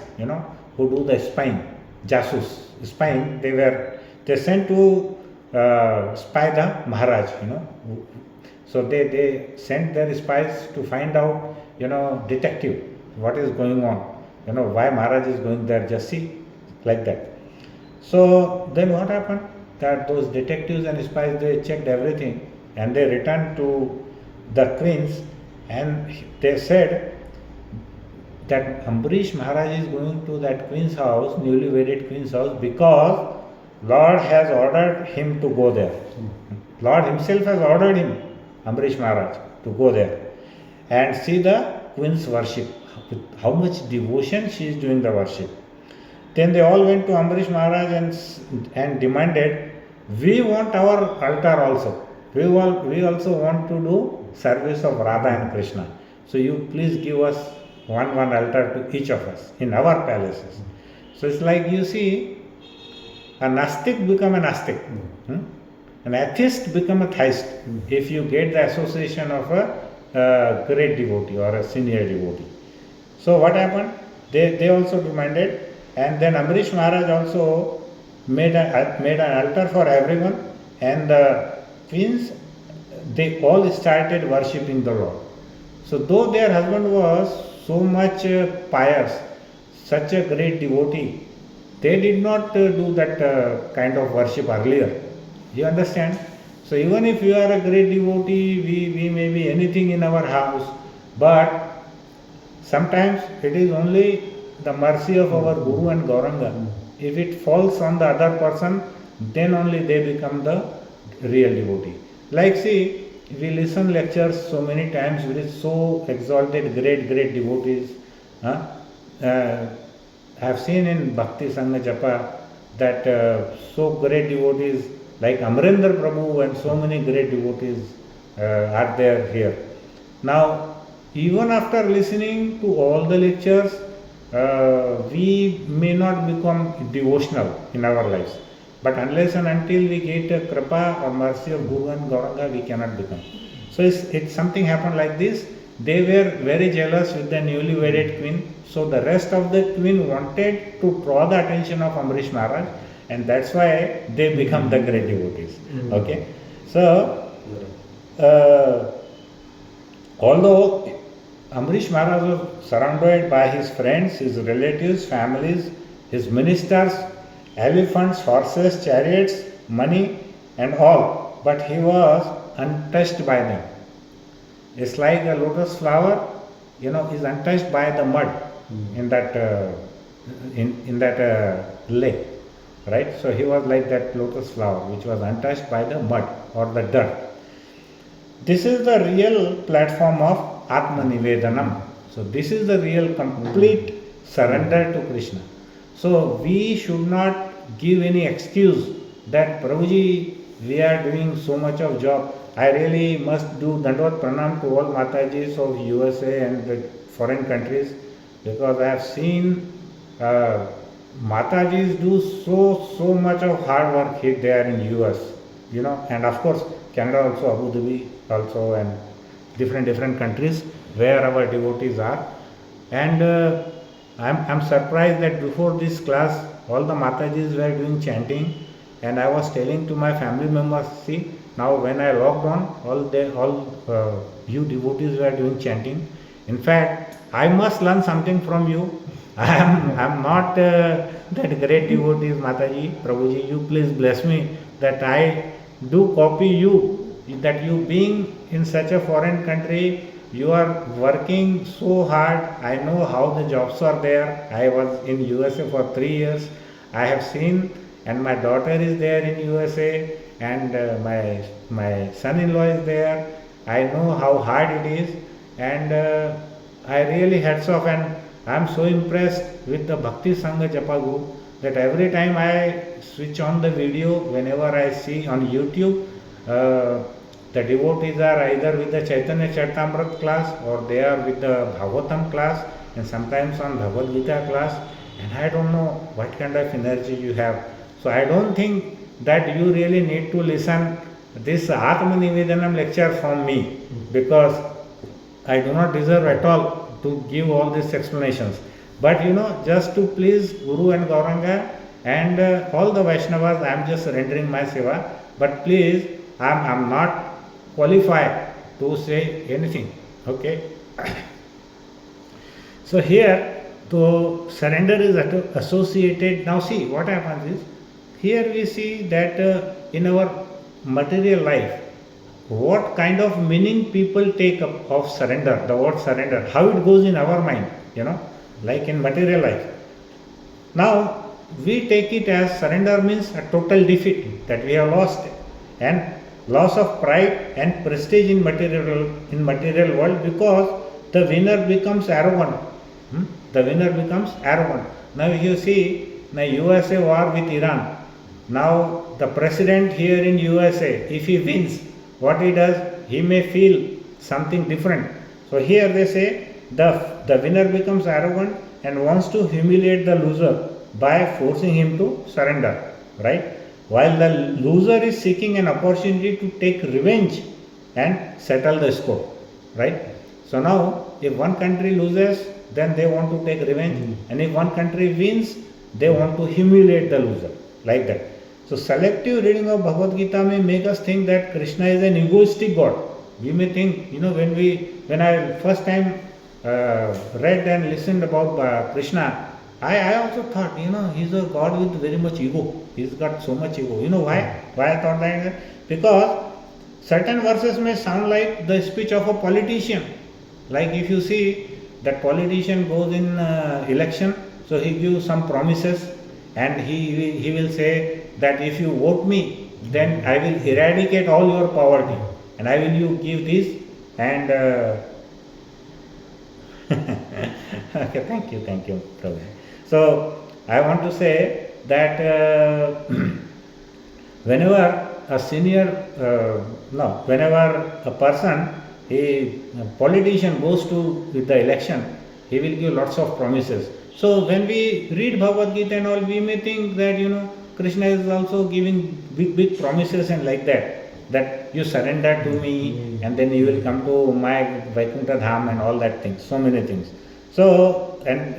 Speaker 1: who do the spying, jasus, spying. They sent to spy the Maharaj, So they sent their spies to find out, detective, what is going on, why Maharaj is going there, just see, like that. So then what happened? That those detectives and spies, they checked everything and they returned to the queens and they said that Ambrish Maharaj is going to that queen's house, newly wedded queen's house, because Lord has ordered him to go there. Lord himself has ordered him, Ambrish Maharaj, to go there and see the queen's worship, with how much devotion she is doing the worship. Then they all went to Ambrish Maharaj and demanded, we want our altar also. We also want to do service of Radha and Krishna. So you please give us one altar to each of us in our palaces. So it's like, you see, a Nastik become an Astik. An atheist become a theist if you get the association of a great devotee or a senior devotee. So what happened? They also demanded, and then Ambrish Maharaj also made an altar for everyone, and the queens, they all started worshipping the Lord. So though their husband was so much pious, such a great devotee, they did not do that kind of worship earlier. You understand? So even if you are a great devotee, we may be anything in our house, but sometimes it is only the mercy of our Guru and Gauranga. If it falls on the other person, then only they become the real devotee. Like, see, we listen lectures so many times with so exalted, great devotees. I have seen in Bhakti Sangha Japa that so great devotees like Amrendra Prabhu and so many great devotees are there here. Now, even after listening to all the lectures, we may not become devotional in our lives. But unless and until we get a kripa or mercy of Guru and Gauranga, we cannot become. So it's something happened like this. They were very jealous with the newly wedded queen. So the rest of the queen wanted to draw the attention of Ambrish Maharaj, and that's why they become the great devotees. Okay. So although Ambrish Maharaj was surrounded by his friends, his relatives, families, his ministers, elephants, horses, chariots, money and all, but he was untouched by them. It's like a lotus flower, is untouched by the mud in that in that lake, right? So he was like that lotus flower which was untouched by the mud or the dirt. This is the real platform of Atmanivedanam. So this is the real complete surrender to Krishna. So we should not give any excuse that Prabhuji, we are doing so much of job. I really must do Dandvat Pranam to all Matajis of USA and the foreign countries, because I have seen Matajis do so much of hard work here there in US, and of course Canada also, Abu Dhabi also, and different countries where our devotees are. And I'm surprised that before this class all the Matajis were doing chanting, and I was telling to my family members, see, now when I logged on, all you devotees were doing chanting. In fact, I must learn something from you. I'm not that great devotees, Mataji, Prabhuji. You please bless me that I do copy you, that you being in such a foreign country, you are working so hard. I know how the jobs are there. I was in USA for 3 years. I have seen, and my daughter is there in USA, and my son-in-law is there. I know how hard it is, and I really hats off, and I am so impressed with the Bhakti Sangha Japa group that every time I switch on the video, whenever I see on YouTube, the devotees are either with the Chaitanya Charitamrita class, or they are with the Bhagavatam class, and sometimes on Bhagavad Gita class, and I don't know what kind of energy you have. So I don't think that you really need to listen this Atmanivedanam lecture from me, because I do not deserve at all to give all these explanations. But just to please Guru and Gauranga and all the Vaishnavas, I am just rendering my seva. But please, I am not qualified to say anything. Okay. So here, the surrender is associated. Now see what happens is, here we see that in our material life, what kind of meaning people take up of surrender, the word surrender, how it goes in our mind, like in material life. Now, we take it as surrender means a total defeat, that we have lost, and loss of pride and prestige in material world, because the winner becomes arrogant. The winner becomes arrogant. Now you see the USA war with Iran. Now the president here in USA, if he wins, what he does, he may feel something different. So here they say the winner becomes arrogant and wants to humiliate the loser by forcing him to surrender, right? While the loser is seeking an opportunity to take revenge and settle the score, right? So now if one country loses, then they want to take revenge, and if one country wins, they want to humiliate the loser, like that. So selective reading of Bhagavad Gita may make us think that Krishna is an egoistic God. We may think, when I first time read and listened about Krishna, I also thought, he's a God with very much ego. He's got so much ego. You know why? Why I thought that? Because certain verses may sound like the speech of a politician. Like if you see that politician goes in election, so he gives some promises, and he will say that if you vote me, then I will eradicate all your poverty, and I will you give this, and okay, thank you, Prabhu. So I want to say that whenever a person, a politician goes to the election, he will give lots of promises. So when we read Bhagavad Gita and all, we may think that Krishna is also giving big promises and like that you surrender to me, and then you will come to my Vaikuntha Dham and all that things, so many things. So, and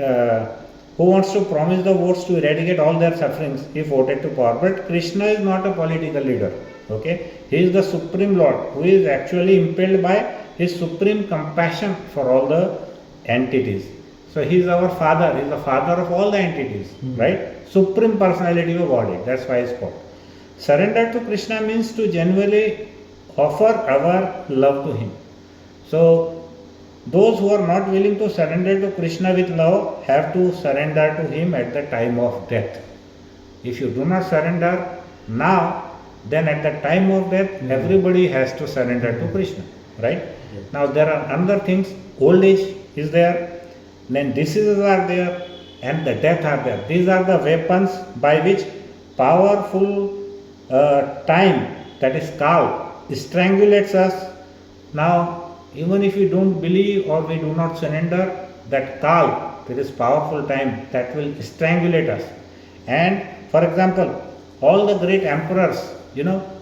Speaker 1: who wants to promise the votes to eradicate all their sufferings if voted to power? But Krishna is not a political leader. Okay, he is the Supreme Lord, who is actually impelled by his supreme compassion for all the entities. So he is our father. He is the father of all the entities, right? Supreme personality of Godhead. That's why it's called. Surrender to Krishna means to genuinely offer our love to him. So Those who are not willing to surrender to Krishna with love have to surrender to him at the time of death. If you do not surrender now, then at the time of death, everybody has to surrender to Krishna, right? Now there are other things. Old age is there, then diseases are there, and the death are there. These are the weapons by which powerful time, that is Kal, strangulates us. Now, even if we don't believe or we do not surrender, that Kal, that is powerful time, that will strangulate us. And for example, all the great emperors,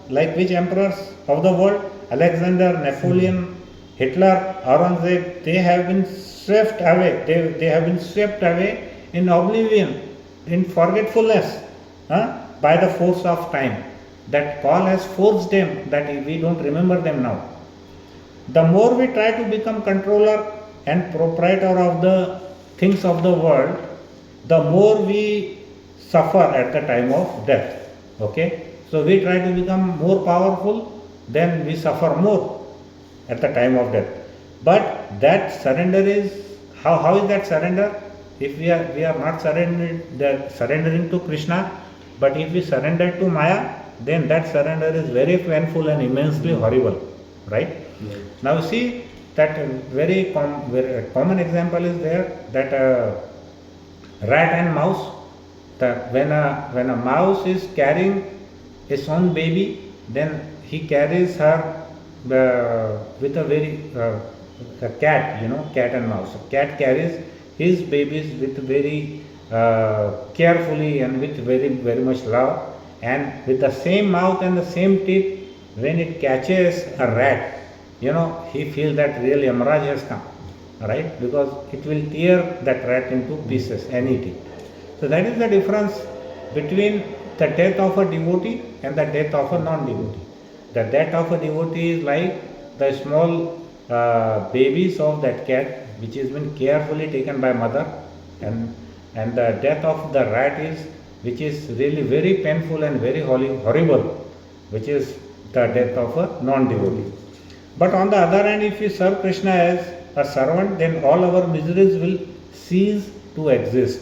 Speaker 1: like which emperors of the world? Alexander, Napoleon, Hitler, Aurangzeb, they have been swept away. They have been swept away in oblivion, in forgetfulness, by the force of time. That call has forced them that we don't remember them now. The more we try to become controller and proprietor of the things of the world, the more we suffer at the time of death. Okay? So we try to become more powerful, then we suffer more at the time of death. But that surrender is, how is that surrender? If we are not surrendering to Krishna, but if we surrender to Maya, then that surrender is very painful and immensely horrible, right?
Speaker 2: Yes.
Speaker 1: Now see that very common example is there, that rat and mouse. When a mouse is carrying his own baby, then he carries her with a very a cat, cat and mouse. A cat carries his babies with very carefully and with very much love, and with the same mouth and the same teeth. When it catches a rat, he feels that really Maharaj has come, right? Because it will tear that rat into pieces and eat it. So that is the difference between the death of a devotee and the death of a non-devotee. The death of a devotee is like the small babies of that cat, which has been carefully taken by mother, and the death of the rat is, which is really very painful and very horrible, which is the death of a non-devotee. But on the other hand, if we serve Krishna as a servant, then all our miseries will cease to exist,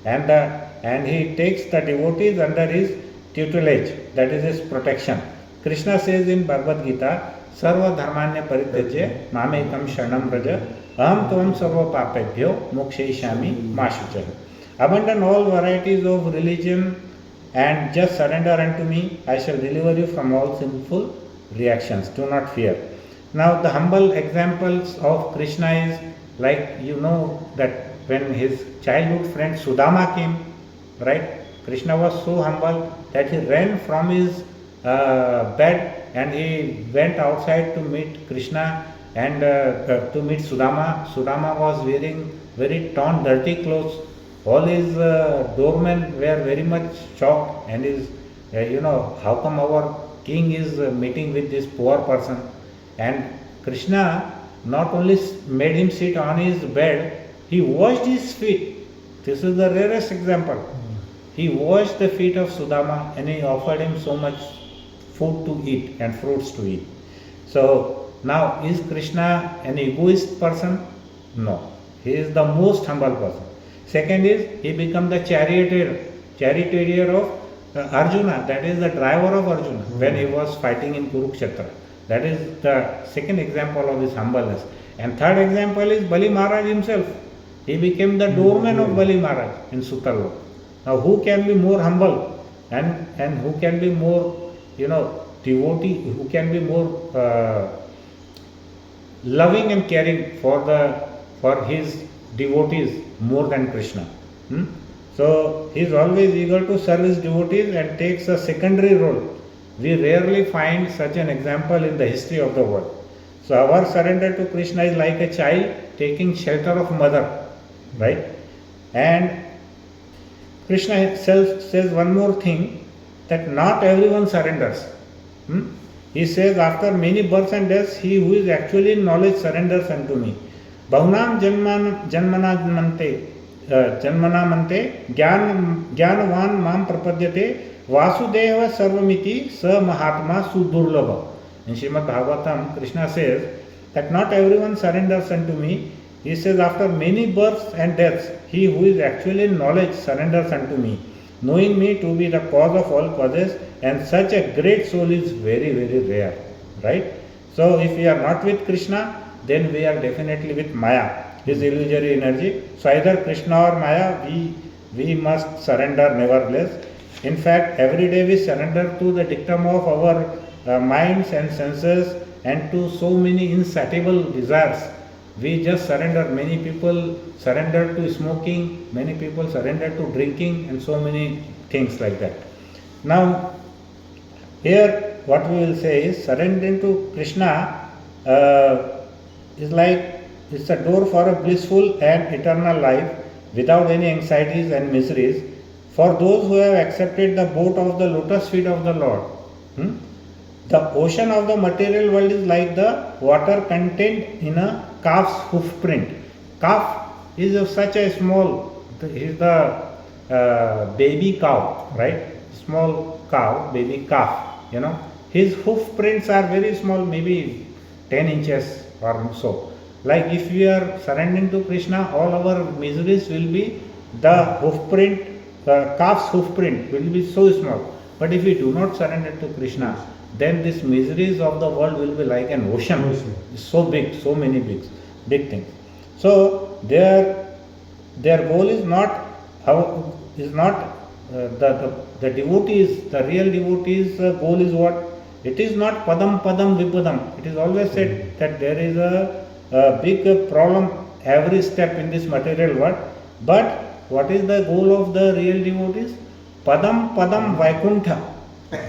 Speaker 1: and he takes the devotees under his tutelage, that is his protection. Krishna says in Bhagavad Gita, Sarva dharmanya parityajya mamekam sharanam vraja aham tvam sarva papebhyo mokshayishami ma shuchah. Abandon all varieties of religion and just surrender unto me. I shall deliver you from all sinful reactions. Do not fear. Now the humble examples of Krishna is like, that when his childhood friend Sudama came, right? Krishna was so humble that he ran from his bed and he went outside to meet Krishna and to meet Sudama. Sudama was wearing very torn, dirty clothes. All his doormen were very much shocked and how come our king is meeting with this poor person? And Krishna not only made him sit on his bed, he washed his feet. This is the rarest example. He washed the feet of Sudama and he offered him so much food to eat and fruits to eat. So now, is Krishna an egoist person? No. He is the most humble person. Second is, he became the charioteer of Arjuna, that is the driver of Arjuna when he was fighting in Kurukshetra. That is the second example of his humbleness. And third example is Bali Maharaj himself. He became the doorman of Bali Maharaj in Sutalok. Now who can be more humble and who can be more, devotee, who can be more loving and caring for his devotees more than Krishna? So he is always eager to serve his devotees and takes a secondary role. We rarely find such an example in the history of the world. So our surrender to Krishna is like a child taking shelter of mother, right? And Krishna himself says one more thing, that not everyone surrenders. He says, after many births and deaths, he who is actually in knowledge surrenders unto me. Bahunam janmana mante jnanavan mam prapadyate vasudeva sarvamiti sa mahatma sudurlabha. In Srimad Bhagavatam, Krishna says that not everyone surrenders unto me. He says, after many births and deaths, he who is actually in knowledge surrenders unto me, knowing me to be the cause of all causes, and such a great soul is very, very rare. Right? So if we are not with Krishna, then we are definitely with Maya, his illusory energy. So either Krishna or Maya, we must surrender nevertheless. In fact, every day we surrender to the dictum of our minds and senses and to so many insatiable desires. We just surrender. Many people surrender to smoking, many people surrender to drinking, and so many things like that. Now, here what we will say is surrendering to Krishna is like it's a door for a blissful and eternal life without any anxieties and miseries for those who have accepted the boat of the lotus feet of the Lord. The ocean of the material world is like the water contained in a calf's hoof print. Calf is of such a small, is the baby cow, right? Small cow, baby calf, His hoof prints are very small, maybe 10 inches or so. Like if we are surrendering to Krishna, all our miseries will be the hoof print, calf's hoof print will be so small. But if we do not surrender to Krishna, then these miseries of the world will be like an ocean. So big, so many big things. So their goal is not the devotees, the real devotees' goal is what? It is not padam vipadam. It is always said that there is a big problem every step in this material world. But what is the goal of the real devotees? Padam Vaikuntha.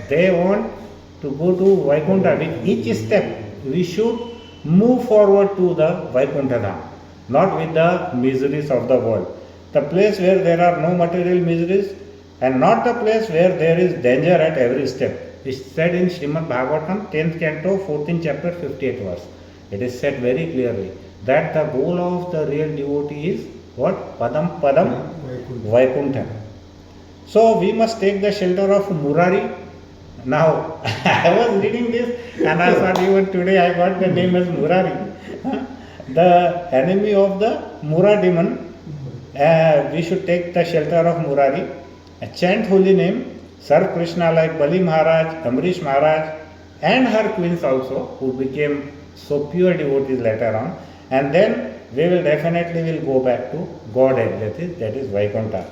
Speaker 1: They want to go to Vaikuntha. With each step, we should move forward to the Vaikuntha Dham, not with the miseries of the world. The place where there are no material miseries and not the place where there is danger at every step. It's said in Srimad Bhagavatam, 10th canto, 14th chapter, 58th verse. It is said very clearly that the goal of the real devotee is what? Padam Vaikuntha. So we must take the shelter of Murari. Now, I was reading this and I thought even today I got the name as Murari. The enemy of the Mura demon. We should take the shelter of Murari. Chant holy name, serve Krishna like Bali Maharaj, Amrish Maharaj, and her queens also, who became so pure devotees later on. And then we will definitely go back to Godhead, that is Vaikuntha.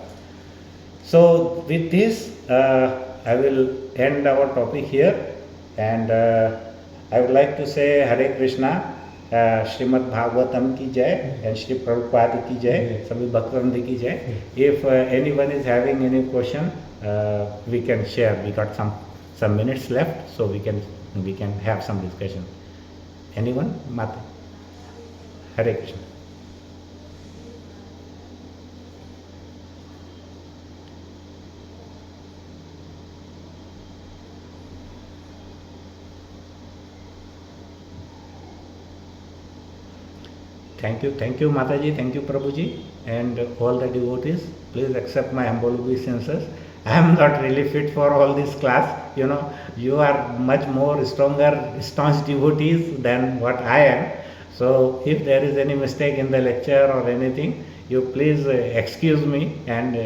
Speaker 1: So with this, I will end our topic here, and I would like to say Hare Krishna, Srimad Bhagavatam ki jai, and Shri Prabhupada ki jai, Sabhi Bhaktivinoda ki jai. If anyone is having any question, we can share. We got some minutes left, so we can have some discussion. Anyone? Mata. Hare Krishna. Thank you Mataji, thank you Prabhuji, and all the devotees. Please accept my humble obeisances. I am not really fit for all this class. You are much more staunch devotees than what I am. So if there is any mistake in the lecture or anything, you please excuse me. And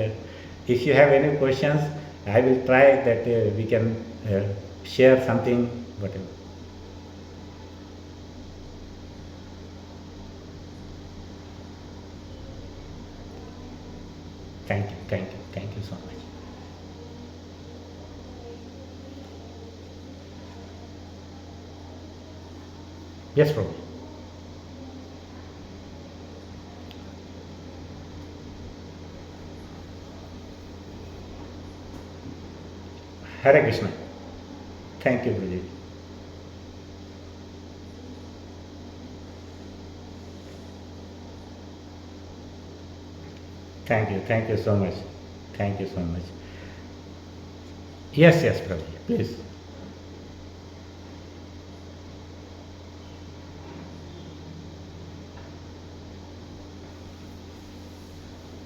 Speaker 1: if you have any questions, I will try that we can share something, whatever. Thank you so much. Yes, Prabhu. Hare Krishna. Thank you, Guruji. Thank you so much. Thank you so much. Yes, Prabhu, please.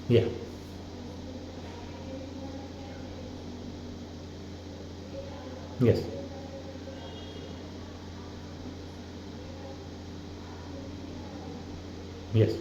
Speaker 1: Yeah. Yes. Yes.